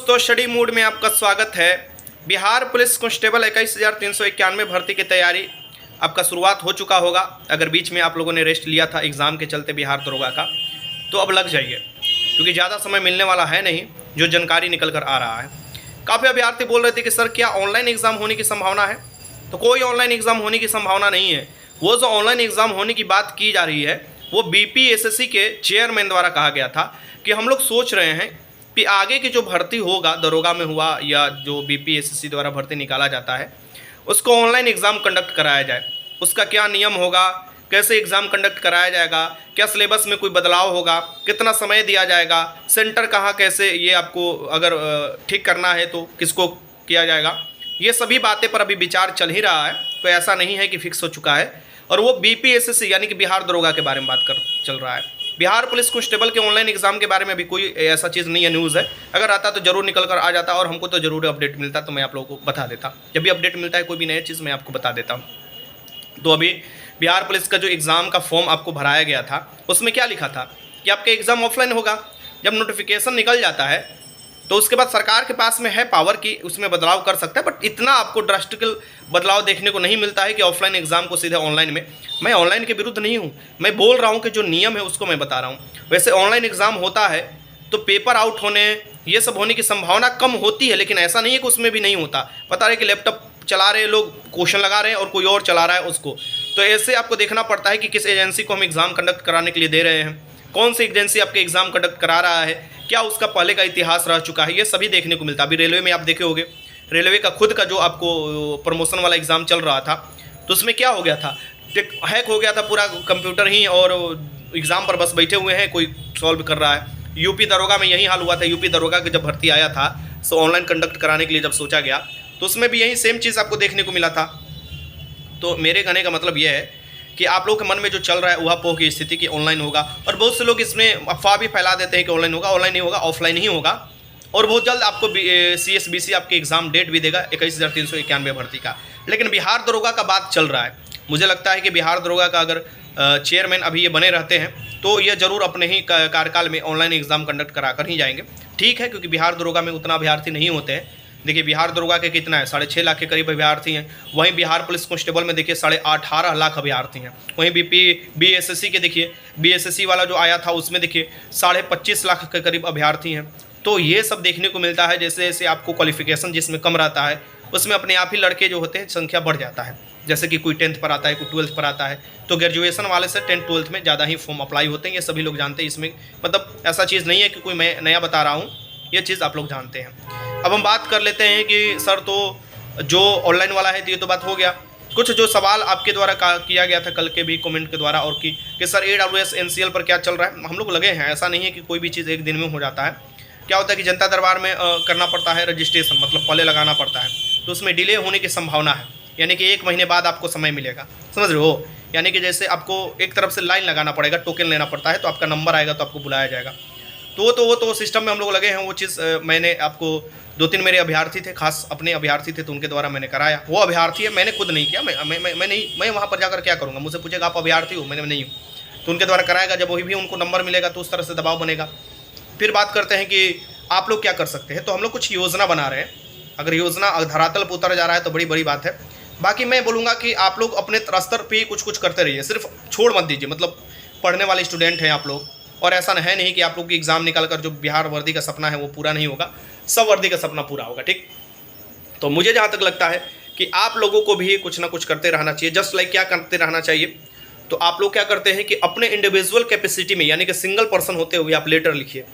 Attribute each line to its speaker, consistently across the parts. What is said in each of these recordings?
Speaker 1: दोस्तों, study mood में आपका स्वागत है। बिहार पुलिस कांस्टेबल 21,391 भर्ती की तैयारी आपका शुरुआत हो चुका होगा। अगर बीच में आप लोगों ने रेस्ट लिया था एग्ज़ाम के चलते बिहार दरोगा का, तो अब लग जाइए, क्योंकि ज़्यादा समय मिलने वाला है नहीं। जो जानकारी निकल कर आ रहा है, काफ़ी अभ्यर्थी बोल रहे थे कि सर क्या ऑनलाइन एग्ज़ाम होने की संभावना है? तो कोई ऑनलाइन एग्ज़ाम होने की संभावना नहीं है। वो जो ऑनलाइन एग्ज़ाम होने की बात की जा रही है, वो बीपीएससी के चेयरमैन द्वारा कहा गया था कि हम लोग सोच रहे हैं कि आगे की जो भर्ती होगा, दरोगा में हुआ या जो बीपीएससी द्वारा भर्ती निकाला जाता है, उसको ऑनलाइन एग्ज़ाम कंडक्ट कराया जाए। उसका क्या नियम होगा, कैसे एग्ज़ाम कंडक्ट कराया जाएगा, क्या सिलेबस में कोई बदलाव होगा, कितना समय दिया जाएगा, सेंटर कहाँ, कैसे ये आपको अगर ठीक करना है तो किसको किया जाएगा, ये सभी बातें पर अभी विचार चल ही रहा है। तो ऐसा नहीं है कि फिक्स हो चुका है। और वो बीपीएससी यानी कि बिहार दरोगा के बारे में बात कर चल रहा है। बिहार पुलिस कांस्टेबल के ऑनलाइन एग्जाम के बारे में अभी कोई ऐसा चीज़ नहीं है, न्यूज़ है। अगर आता तो जरूर निकल कर आ जाता और हमको तो जरूर अपडेट मिलता, तो मैं आप लोगों को बता देता। जब भी अपडेट मिलता है कोई भी नई चीज़, मैं आपको बता देता हूँ। तो अभी बिहार पुलिस का जो एग्ज़ाम का फॉर्म आपको भराया गया था, उसमें क्या लिखा था कि आपका एग्ज़ाम ऑफलाइन होगा। जब नोटिफिकेशन निकल जाता है तो उसके बाद सरकार के पास में है पावर कि उसमें बदलाव कर सकता है, बट इतना आपको ड्रास्टिकल बदलाव देखने को नहीं मिलता है कि ऑफलाइन एग्ज़ाम को सीधे ऑनलाइन में। मैं ऑनलाइन के विरुद्ध नहीं हूँ, मैं बोल रहा हूँ कि जो नियम है उसको मैं बता रहा हूँ। वैसे ऑनलाइन एग्ज़ाम होता है तो पेपर आउट होने, ये सब होने की संभावना कम होती है, लेकिन ऐसा नहीं है कि उसमें भी नहीं होता। पता रहे कि लैपटॉप चला रहे लोग, क्वेश्चन लगा रहे हैं और कोई और चला रहा है उसको। तो ऐसे आपको देखना पड़ता है कि किस एजेंसी को हम एग्ज़ाम कंडक्ट कराने के लिए दे रहे हैं, कौन सी एजेंसी आपके एग्ज़ाम कंडक्ट करा रहा है, क्या उसका पहले का इतिहास रह चुका है, ये सभी देखने को मिलता है। अभी रेलवे में आप देखे होंगे, रेलवे का खुद का जो आपको प्रमोशन वाला एग्ज़ाम चल रहा था, तो उसमें क्या हो गया था, हैक हो गया था पूरा कंप्यूटर ही, और एग्ज़ाम पर बस बैठे हुए हैं, कोई सॉल्व कर रहा है। यूपी दरोगा में यही हाल हुआ था। यूपी दरोगा की जब भर्ती आया था, सो ऑनलाइन कंडक्ट कराने के लिए जब सोचा गया, तो उसमें भी यही सेम चीज़ आपको देखने को मिला था। तो मेरे कहने का मतलब यह है कि आप लोग के मन में जो चल रहा है ऊहापोह की स्थिति की ऑनलाइन होगा, और बहुत से लोग इसमें अफवाह भी फैला देते हैं कि ऑनलाइन होगा। ऑनलाइन नहीं होगा, ऑफलाइन ही होगा। और बहुत जल्द आपको CSBC आपके एग्ज़ाम डेट भी देगा 21,391 भर्ती का। लेकिन बिहार दरोगा का बात चल रहा है। मुझे लगता है कि बिहार दरोगा का अगर चेयरमैन अभी ये बने रहते हैं तो ये ज़रूर अपने ही कार्यकाल में ऑनलाइन एग्ज़ाम कंडक्ट करा कर ही जाएंगे। ठीक है, क्योंकि बिहार दरोगा में उतना अभ्यर्थी नहीं होते हैं। देखिए बिहार दरोगा के कितना है, 6.5 लाख के करीब अभ्यर्थी हैं। वहीं बिहार पुलिस कांस्टेबल में देखिए 18.5 लाख अभ्यर्थी हैं। वहीं BSSC के देखिए, BSSC वाला जो आया था उसमें देखिए 25.5 लाख के करीब अभ्यर्थी हैं। तो ये सब देखने को मिलता है। जैसे जैसे आपको क्वालिफिकेशन जिसमें कम रहता है, उसमें अपने आप ही लड़के जो होते हैं संख्या बढ़ जाता है। जैसे कि कोई 10th पर आता है, कोई 12th पर आता है, तो ग्रेजुएशन वाले से 10th 12th में ज़्यादा ही फॉर्म अप्लाई होते हैं। ये सभी लोग जानते हैं। इसमें मतलब ऐसा चीज़ नहीं है कि कोई मैं नया बता रहा हूँ, ये चीज़ आप लोग जानते हैं। अब हम बात कर लेते हैं कि सर तो जो ऑनलाइन वाला है तो ये तो बात हो गया। कुछ जो सवाल आपके द्वारा किया गया था कल के भी कमेंट के द्वारा, और कि सर AWS NCL पर क्या चल रहा है। हम लोग लगे हैं, ऐसा नहीं है कि कोई भी चीज़ एक दिन में हो जाता है। क्या होता है कि जनता दरबार में करना पड़ता है रजिस्ट्रेशन, मतलब पहले लगाना पड़ता है, तो उसमें डिले होने की संभावना है। यानी कि 1 महीने बाद आपको समय मिलेगा, समझ रहे हो। यानी कि जैसे आपको एक तरफ से लाइन लगाना पड़ेगा, टोकन लेना पड़ता है, तो आपका नंबर आएगा तो आपको बुलाया जाएगा। तो वो सिस्टम में हम लोग लगे हैं। वो चीज़ मैंने आपको 2-3 मेरे अभ्यर्थी थे, खास अपने अभ्यर्थी थे, तो उनके द्वारा मैंने कराया। वो अभ्यर्थी है, मैंने खुद नहीं किया। मैं वहाँ पर जाकर क्या करूँगा? मुझसे पूछेगा आप अभ्यर्थी हो, मैंने नहीं हूँ, तो उनके द्वारा कराएगा। जब वही भी उनको नंबर मिलेगा तो उस तरह से दबाव बनेगा। फिर बात करते हैं कि आप लोग क्या कर सकते हैं। तो हम लोग कुछ योजना बना रहे हैं। अगर योजना धरातल पर उतर जा रहा है तो बड़ी बड़ी बात है। बाकी मैं बोलूँगा कि आप लोग अपने स्तर पर ही कुछ करते रहिए, सिर्फ छोड़ मत दीजिए। मतलब पढ़ने वाले स्टूडेंट हैं आप लोग, और ऐसा है नहीं कि आप लोग की एग्ज़ाम निकाल कर जो बिहार वर्दी का सपना है वो पूरा नहीं होगा। सब वर्दी का सपना पूरा होगा, ठीक। तो मुझे जहाँ तक लगता है कि आप लोगों को भी कुछ ना कुछ करते रहना चाहिए। जस्ट लाइक क्या करते रहना चाहिए, तो आप लोग क्या करते हैं कि अपने इंडिविजुअल कैपेसिटी में, यानी कि सिंगल पर्सन होते हुए आप लेटर लिखिए।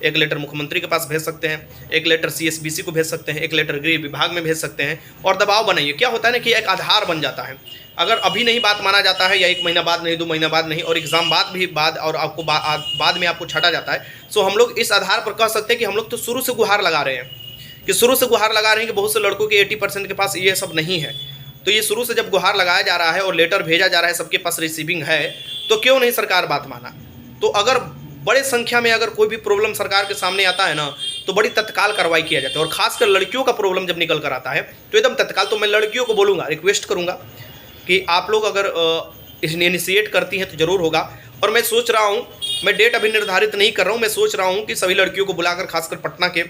Speaker 1: एक लेटर मुख्यमंत्री के पास भेज सकते हैं, एक लेटर CSBC को भेज सकते हैं, एक लेटर गृह विभाग में भेज सकते हैं, और दबाव बनाइए। क्या होता है ना कि एक आधार बन जाता है। अगर अभी नहीं बात माना जाता है, या 1 महीना बाद नहीं, 2 महीना बाद नहीं, और एग्ज़ाम बाद और आपको बाद में आपको छाटा जाता है, सो हम लोग इस आधार पर कह सकते हैं कि हम लोग तो शुरू से गुहार लगा रहे हैं। कि शुरू से गुहार लगा रहे हैं कि बहुत से लड़कों के 80% के पास ये सब नहीं है। तो ये शुरू से जब गुहार लगाया जा रहा है और लेटर भेजा जा रहा है, सबके पास रिसीविंग है, तो क्यों नहीं सरकार बात माना। तो अगर बड़े संख्या में अगर कोई भी प्रॉब्लम सरकार के सामने आता है ना, तो बड़ी तत्काल कार्रवाई किया जाता है। और खासकर लड़कियों का प्रॉब्लम जब निकल कर आता है तो एकदम तत्काल। तो मैं लड़कियों को बोलूँगा, रिक्वेस्ट करूँगा कि आप लोग अगर इनिशिएट करती हैं तो ज़रूर होगा। और मैं सोच रहा हूँ मैं डेट अभी निर्धारित नहीं कर रहा हूँ। मैं सोच रहा हूँ कि सभी लड़कियों को बुलाकर, खासकर पटना के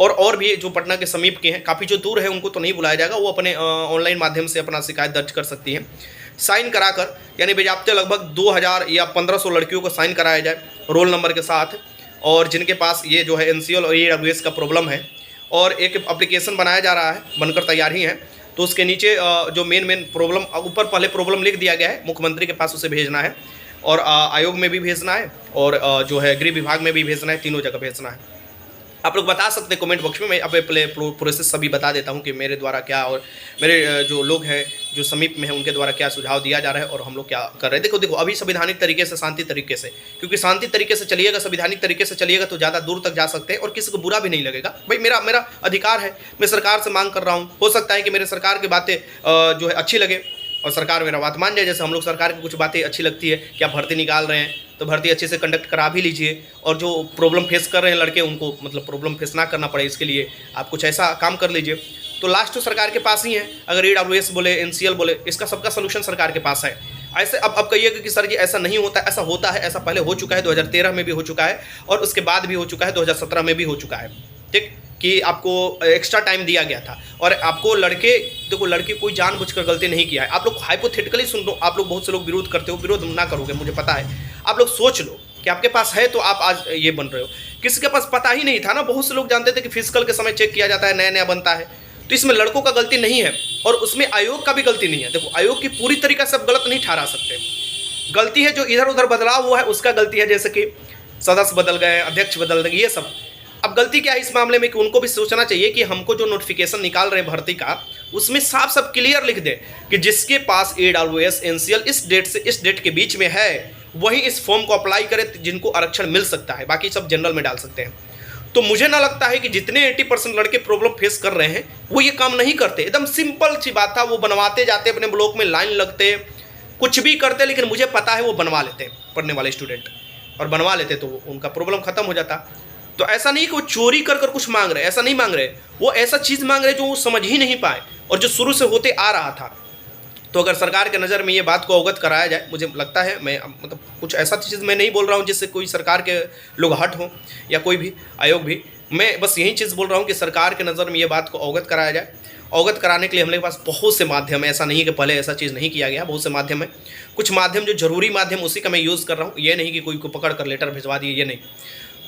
Speaker 1: और भी जो पटना के समीप के हैं, काफ़ी जो दूर है उनको तो नहीं बुलाया जाएगा। वो अपने ऑनलाइन माध्यम से अपना शिकायत दर्ज कर सकती हैं, साइन कराकर, यानी बाज़ाब्ते लगभग 2000 या 1500 लड़कियों को साइन कराया जाए रोल नंबर के साथ, और जिनके पास ये जो है एनसीएल और ईडब्ल्यूएस का प्रॉब्लम है। और एक एप्लीकेशन बनाया जा रहा है, बनकर तैयार ही है। तो उसके नीचे जो मेन प्रॉब्लम, ऊपर पहले प्रॉब्लम लिख दिया गया है, मुख्यमंत्री के पास उसे भेजना है, और आयोग में भी भेजना है, और जो है गृह विभाग में भी भेजना है, तीनों जगह भेजना है। आप लोग बता सकते हैं कमेंट बॉक्स में, मैं अब पहले प्रोसेस सभी बता देता हूं कि मेरे द्वारा क्या, और मेरे जो लोग हैं जो समीप में हैं उनके द्वारा क्या सुझाव दिया जा रहा है और हम लोग क्या कर रहे हैं। देखो अभी संवैधानिक तरीके से, शांति तरीके से, क्योंकि शांति तरीके से चलिएगा, संवैधानिक तरीके से चलिएगा तो ज़्यादा दूर तक जा सकते हैं और किसी को बुरा भी नहीं लगेगा। भाई मेरा अधिकार है, मैं सरकार से मांग कर रहा हूँ। हो सकता है कि मेरे सरकार की बातें जो है अच्छी लगे और सरकार मेरा बात मान जाए। जैसे हम लोग सरकार की कुछ बातें अच्छी लगती है कि आप भर्ती निकाल रहे हैं तो भर्ती अच्छे से कंडक्ट करा भी लीजिए, और जो प्रॉब्लम फेस कर रहे हैं लड़के उनको मतलब प्रॉब्लम फेस ना करना पड़े, इसके लिए आप कुछ ऐसा काम कर लीजिए। तो लास्ट तो सरकार के पास ही है। अगर ईडब्ल्यूएस बोले, एनसीएल बोले, इसका सबका सोल्यूशन सरकार के पास है। ऐसे अब कहिएगा कि सर जी ऐसा नहीं होता, ऐसा होता है, ऐसा पहले हो चुका है, 2013 में भी हो चुका है और उसके बाद भी हो चुका है, 2017 में भी हो चुका है। ठीक, कि आपको एक्स्ट्रा टाइम दिया गया था, और आपको लड़के, देखो लड़के कोई जानबूझकर गलती नहीं किया है। आप लोग हाइपोथेटिकली सुन लो, आप लोग बहुत से लोग विरोध करते हो, विरोध ना करोगे मुझे पता है। आप लोग सोच लो कि आपके पास है तो आप आज ये बन रहे हो। किसी के पास पता ही नहीं था ना, बहुत से लोग जानते थे कि फिजिकल के समय चेक किया जाता है, नया नया बनता है। तो इसमें लड़कों का गलती नहीं है और उसमें आयोग का भी गलती नहीं है। देखो आयोग की पूरी तरीका से आप गलत नहीं ठहरा सकते, गलती है जो इधर उधर बदलाव हुआ है उसका गलती है, जैसे कि सदस्य बदल गए, अध्यक्ष बदल गए, ये सब। अब गलती क्या है इस मामले में कि उनको भी सोचना चाहिए कि हमको जो नोटिफिकेशन निकाल रहे हैं भर्ती का, उसमें साफ साफ क्लियर लिख दे कि जिसके पास ईडब्ल्यूएस एनसीएल इस डेट से इस डेट के बीच में है वही इस फॉर्म को अप्लाई करे, जिनको आरक्षण मिल सकता है, बाकी सब जनरल में डाल सकते हैं। तो मुझे ना लगता है कि जितने 80% लड़के प्रॉब्लम फेस कर रहे हैं वो ये काम नहीं करते। एकदम सिंपल सी बात था, वो बनवाते जाते, अपने ब्लॉक में लाइन लगते, कुछ भी करते, लेकिन मुझे पता है वो बनवा लेते पढ़ने वाले स्टूडेंट, और बनवा लेते तो उनका प्रॉब्लम खत्म हो जाता। तो ऐसा नहीं कि वो चोरी कर कुछ मांग रहे, ऐसा नहीं मांग रहे, वो ऐसा चीज़ मांग रहे जो वो समझ ही नहीं पाए और जो शुरू से होते आ रहा था। तो अगर सरकार के नज़र में ये बात को अवगत कराया जाए, मुझे लगता है, मैं मतलब कुछ ऐसा चीज़ मैं नहीं बोल रहा हूँ जिससे कोई सरकार के लोग हट हों या कोई भी आयोग भी, मैं बस यही चीज़ बोल रहा हूँ कि सरकार के नज़र में ये बात को अवगत कराया जाए। अवगत कराने के लिए हमारे पास बहुत से माध्यम है, ऐसा नहीं कि पहले ऐसा चीज़ नहीं किया गया, बहुत से माध्यम है। कुछ माध्यम जो जरूरी माध्यम उसी का मैं यूज़ कर रहा हूँ, ये नहीं कि कोई को पकड़ कर लेटर भिजवा दिए, ये नहीं।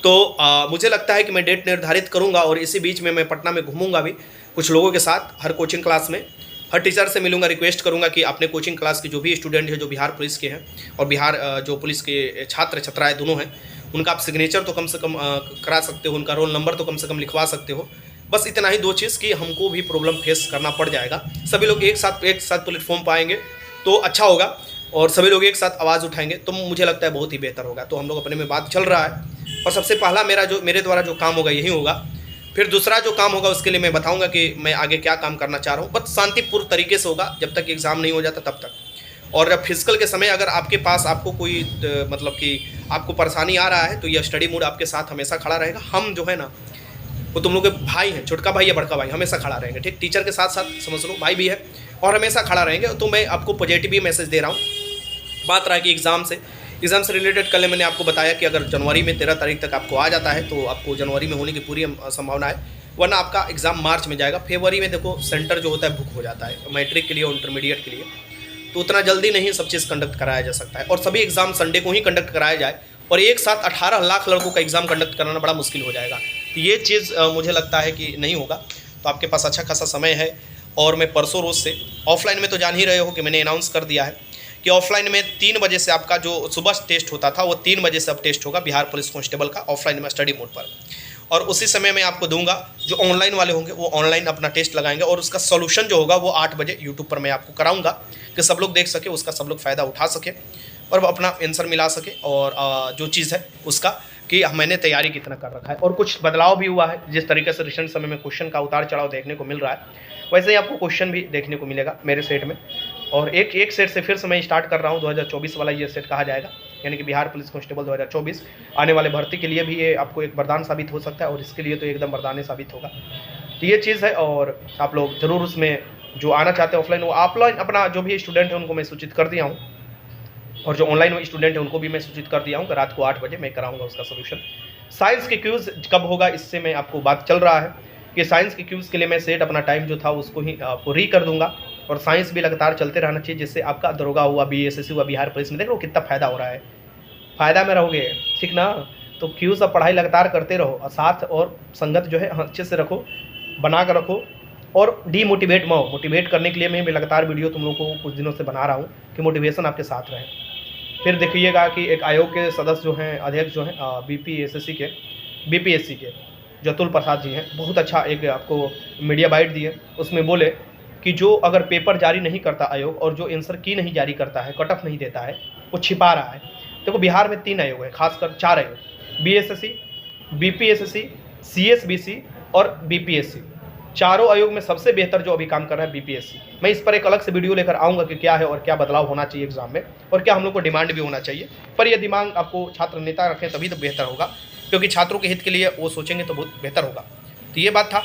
Speaker 1: तो मुझे लगता है कि मैं डेट निर्धारित करूंगा और इसी बीच में मैं पटना में घूमूंगा भी कुछ लोगों के साथ, हर कोचिंग क्लास में, हर टीचर से मिलूंगा, रिक्वेस्ट करूंगा कि अपने कोचिंग क्लास के जो भी स्टूडेंट हैं जो बिहार पुलिस के हैं और बिहार जो पुलिस के छात्र छात्राएँ दोनों हैं, उनका आप सिग्नेचर तो कम से कम करा सकते हो, उनका रोल नंबर तो कम से कम लिखवा सकते हो। बस इतना ही 2 चीज़ कि हमको भी प्रॉब्लम फेस करना पड़ जाएगा। सभी लोग एक साथ प्लेटफॉर्म पाएंगे तो अच्छा होगा, और सभी लोग एक साथ आवाज़ उठाएंगे तो मुझे लगता है बहुत ही बेहतर होगा। तो हम लोग अपने में बात चल रहा है, और सबसे पहला मेरे द्वारा जो काम होगा यही होगा। फिर दूसरा जो काम होगा उसके लिए मैं बताऊंगा कि मैं आगे क्या काम करना चाह रहा हूँ। बस शांतिपूर्ण तरीके से होगा जब तक एग्ज़ाम नहीं हो जाता तब तक। और जब फिजिकल के समय अगर आपके पास आपको कोई मतलब कि आपको परेशानी आ रहा है तो यह स्टडी मूड आपके साथ हमेशा खड़ा रहेगा। हम जो है ना वो तुम लोग के भाई हैं, छोटका भाई या बड़का भाई, हमेशा खड़ा रहेंगे। ठीक, टीचर के साथ साथ समझ लो भाई भी है और हमेशा खड़ा रहेंगे। तो मैं आपको पॉजिटिव ही मैसेज दे रहा हूँ। बात रहा कि एग्ज़ाम से रिलेटेड कल मैंने आपको बताया कि अगर जनवरी में 13 तारीख तक आपको आ जाता है तो आपको जनवरी में होने की पूरी संभावना है, वरना आपका एग्ज़ाम मार्च में जाएगा। फरवरी में देखो सेंटर जो होता है बुक हो जाता है मैट्रिक के लिए और इंटरमीडिएट के लिए, तो उतना जल्दी नहीं सब चीज़ कंडक्ट कराया जा सकता है। और सभी एग्ज़ाम संडे को ही कंडक्ट कराया जाए और एक साथ 18 लाख लड़कों का एग्ज़ाम कंडक्ट कराना बड़ा मुश्किल हो जाएगा। तो ये चीज़ मुझे लगता है कि नहीं होगा। तो आपके पास अच्छा खासा समय है। और मैं परसों रोज़ से ऑफलाइन में तो जान ही रहे हो कि मैंने अनाउंस कर दिया है कि ऑफलाइन में 3 बजे से आपका जो सुबह टेस्ट होता था वो 3 बजे से अब टेस्ट होगा बिहार पुलिस कांस्टेबल का ऑफलाइन में स्टडी मोड पर। और उसी समय मैं आपको दूंगा, जो ऑनलाइन वाले होंगे वो ऑनलाइन अपना टेस्ट लगाएंगे और उसका सोल्यूशन जो होगा वो 8 बजे यूट्यूब पर मैं आपको कराऊंगा कि सब लोग देख सके, उसका सब लोग फ़ायदा उठा सके और अपना आंसर मिला सके। और जो चीज़ है उसका कि मैंने तैयारी कितना कर रखा है। और कुछ बदलाव भी हुआ है, जिस तरीके से रिसेंट समय में क्वेश्चन का उतार चढ़ाव देखने को मिल रहा है वैसे ही आपको क्वेश्चन भी देखने को मिलेगा मेरे सेट में। और एक सेट से फिर से मैं स्टार्ट कर रहा हूँ, 2024 वाला ये सेट कहा जाएगा, यानी कि बिहार पुलिस कांस्टेबल 2024 आने वाले भर्ती के लिए भी ये आपको एक वरदान साबित हो सकता है और इसके लिए तो एकदम वरदान साबित होगा। तो ये चीज़ है और आप लोग ज़रूर उसमें जो आना चाहते हैं ऑफलाइन वो ऑफलाइन अपना जो भी स्टूडेंट है उनको मैं सूचित कर दिया हूँ। और जो ऑनलाइन स्टूडेंट है उनको भी मैं सूचित कर दिया हूँ कि रात को 8 बजे मैं कराऊंगा उसका सोल्यूशन। साइंस के क्यूज़ कब होगा इससे मैं आपको बात चल रहा है कि साइंस के क्यूज़ के लिए मैं सेट अपना टाइम जो था उसको ही आपको री कर दूंगा, और साइंस भी लगातार चलते रहना चाहिए, जिससे आपका दरोगा हुआ, बीएसएससी हुआ, बिहार पुलिस में देख लो कितना फ़ायदा हो रहा है। फ़ायदा में रहोगे, ठीक ना। तो क्यूज़ अब पढ़ाई लगातार करते रहो, और साथ और संगत जो है अच्छे से रखो, बना कर रखो, और डीमोटिवेट मत हो। मोटिवेट करने के लिए मैं लगातार वीडियो तुम लोगों को कुछ दिनों से बना रहा हूँ कि मोटिवेशन आपके साथ रहे। फिर देखिएगा कि एक आयोग के सदस्य जो हैं, अध्यक्ष जो हैं बीपीएससी के जतुल प्रसाद जी हैं, बहुत अच्छा एक आपको मीडिया बाइट दिए। उसमें बोले कि जो अगर पेपर जारी नहीं करता आयोग, और जो आंसर की नहीं जारी करता है, कट ऑफ नहीं देता है, वो छिपा रहा है। देखो बिहार में 3 आयोग है, खासकर 4 आयोग, बीएसएससी, बीपीएससी, सीएसबीसी और बीपीएससी। चारों आयोग में सबसे बेहतर जो अभी काम कर रहा है बीपीएससी। मैं इस पर एक अलग से वीडियो लेकर आऊँगा कि क्या है और क्या बदलाव होना चाहिए एग्जाम में, और क्या हम लोग को डिमांड भी होना चाहिए। पर यह दिमाग आपको छात्र नेता रखें तभी तो बेहतर होगा, क्योंकि छात्रों के हित के लिए वो सोचेंगे तो बहुत बेहतर होगा। तो ये बात था,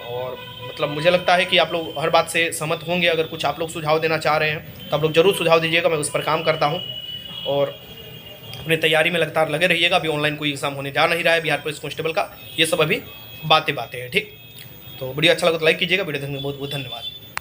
Speaker 1: और मतलब मुझे लगता है कि आप लोग हर बात से सहमत होंगे। अगर कुछ आप लोग सुझाव देना चाह रहे हैं तो आप लोग ज़रूर सुझाव दीजिएगा, मैं उस पर काम करता हूँ। और अपनी तैयारी में लगातार लगे रहिएगा। अभी ऑनलाइन कोई एग्ज़ाम होने जा नहीं रहा है बिहार पुलिस कांस्टेबल का, ये सब अभी बातें हैं, ठीक। तो वीडियो अच्छा लगा तो लाइक कीजिएगा। वीडियो देखने में बहुत बहुत धन्यवाद।